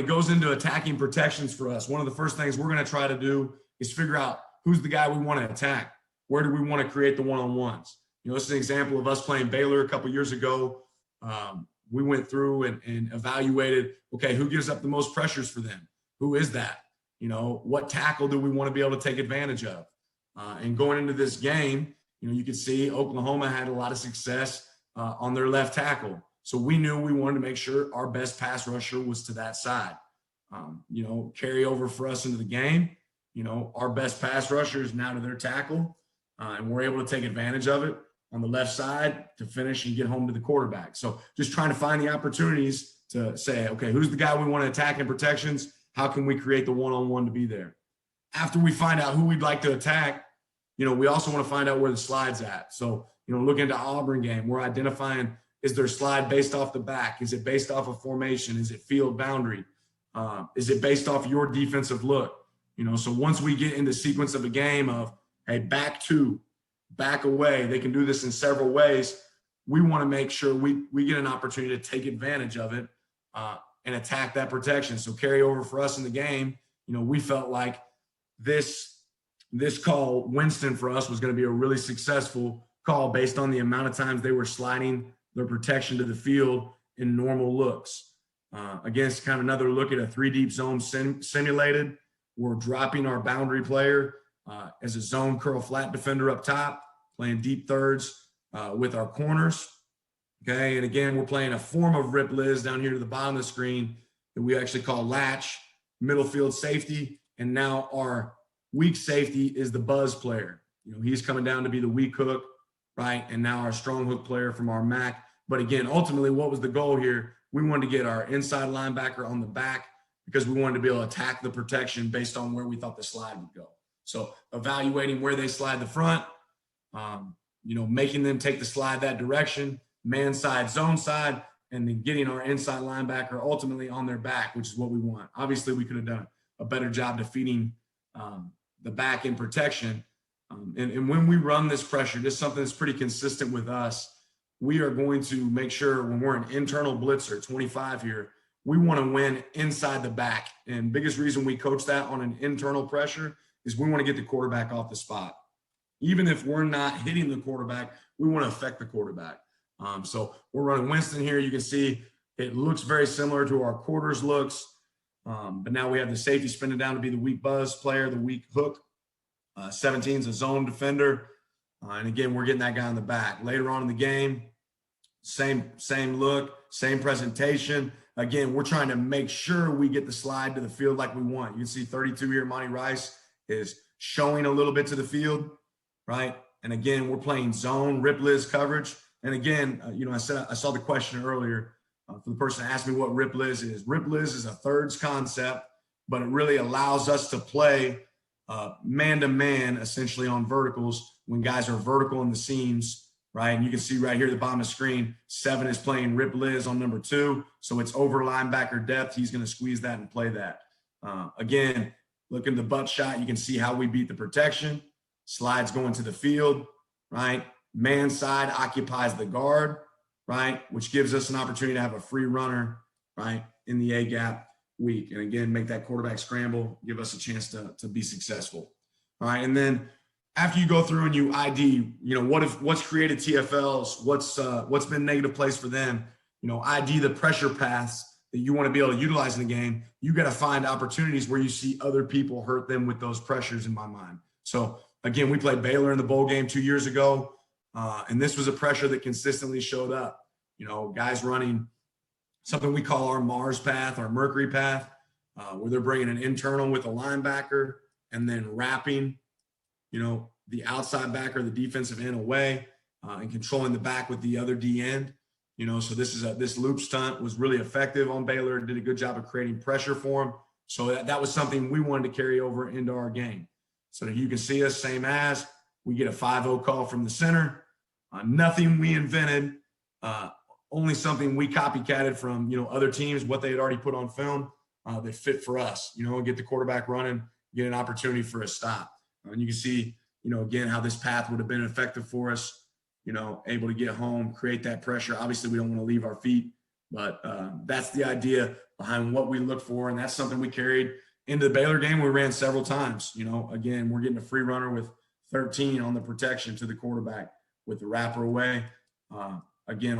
it goes into attacking protections for us, one of the first things we're going to try to do is figure out who's the guy we want to attack. Where do we want to create the one-on-ones? This is an example of us playing Baylor a couple years ago. We went through and evaluated, okay, who gives up the most pressures for them? Who is that? What tackle do we want to be able to take advantage of? And going into this game, you can see Oklahoma had a lot of success on their left tackle. So we knew we wanted to make sure our best pass rusher was to that side. Carry over for us into the game. Our best pass rusher is now to their tackle, and we're able to take advantage of it on the left side to finish and get home to the quarterback. So just trying to find the opportunities to say, okay, who's the guy we want to attack in protections? How can we create the one-on-one to be there? After we find out who we'd like to attack, we also want to find out where the slide's at. So, looking at the Auburn game, we're identifying, is their slide based off the back? Is it based off of formation? Is it field boundary? Is it based off your defensive look? So once we get in the sequence of a game of, hey, back two, back away, they can do this in several ways. We want to make sure we get an opportunity to take advantage of it and attack that protection. So carry over for us in the game, we felt like this call, Winston, for us was going to be a really successful call based on the amount of times they were sliding their protection to the field in normal looks. Again, it's kind of another look at a 3-deep zone simulated. We're dropping our boundary player as a zone curl flat defender up top, playing deep thirds with our corners. Okay, and again, we're playing a form of rip Liz down here to the bottom of the screen that we actually call latch, middle field safety, and now our weak safety is the buzz player. He's coming down to be the weak hook, right? And now our strong hook player from our MAC. But again, ultimately, what was the goal here? We wanted to get our inside linebacker on the back because we wanted to be able to attack the protection based on where we thought the slide would go. So evaluating where they slide the front, making them take the slide that direction, man side, zone side, and then getting our inside linebacker ultimately on their back, which is what we want. Obviously, we could have done a better job defeating the back in protection. And when we run this pressure, this is something that's pretty consistent with us. We are going to make sure when we're an internal blitzer, 25 here, we want to win inside the back. And biggest reason we coach that on an internal pressure is we want to get the quarterback off the spot. Even if we're not hitting the quarterback, we want to affect the quarterback. So we're running Winston here. You can see it looks very similar to our quarters looks. But now we have the safety spinning down to be the weak buzz player, the weak hook. 17 is a zone defender. And again, we're getting that guy in the back. Later on in the game, same look, same presentation. Again, we're trying to make sure we get the slide to the field like we want. You can see 32 here, Monty Rice is showing a little bit to the field, right? And again, we're playing zone, rip Liz coverage. And again, I saw the question earlier for the person that asked me what rip Liz is. Rip Liz is a thirds concept, but it really allows us to play man-to-man essentially on verticals when guys are vertical in the seams, right? And you can see right here at the bottom of the screen, 7 is playing rip Liz on number 2. So it's over linebacker depth. He's going to squeeze that and play that. Again, look at the butt shot. You can see how we beat the protection. Slides going to the field, right? Man side occupies the guard, right? Which gives us an opportunity to have a free runner, right? In the A gap weak. And again, make that quarterback scramble, give us a chance to be successful. All right. And then after you go through and you ID, what's created TFLs, what's been negative plays for them, ID the pressure paths that you want to be able to utilize in the game. You got to find opportunities where you see other people hurt them with those pressures in my mind. So again, we played Baylor in the bowl game 2 years ago. And this was a pressure that consistently showed up, guys running something we call our Mars path, our Mercury path, where they're bringing an internal with a linebacker and then wrapping, the outside backer, the defensive end away, and controlling the back with the other D end. So this loop stunt was really effective on Baylor. Did a good job of creating pressure for them. So that was something we wanted to carry over into our game. So that you can see us, same as we get a 5-0 call from the center. Nothing we invented, only something we copycatted from other teams, what they had already put on film that fit for us. Get the quarterback running, get an opportunity for a stop. And you can see, again, how this path would have been effective for us. Able to get home, create that pressure. Obviously, we don't want to leave our feet, but that's the idea behind what we look for. And that's something we carried into the Baylor game. We ran several times. You know, again, we're getting a free runner with 13 on the protection to the quarterback with the wrapper away. Again,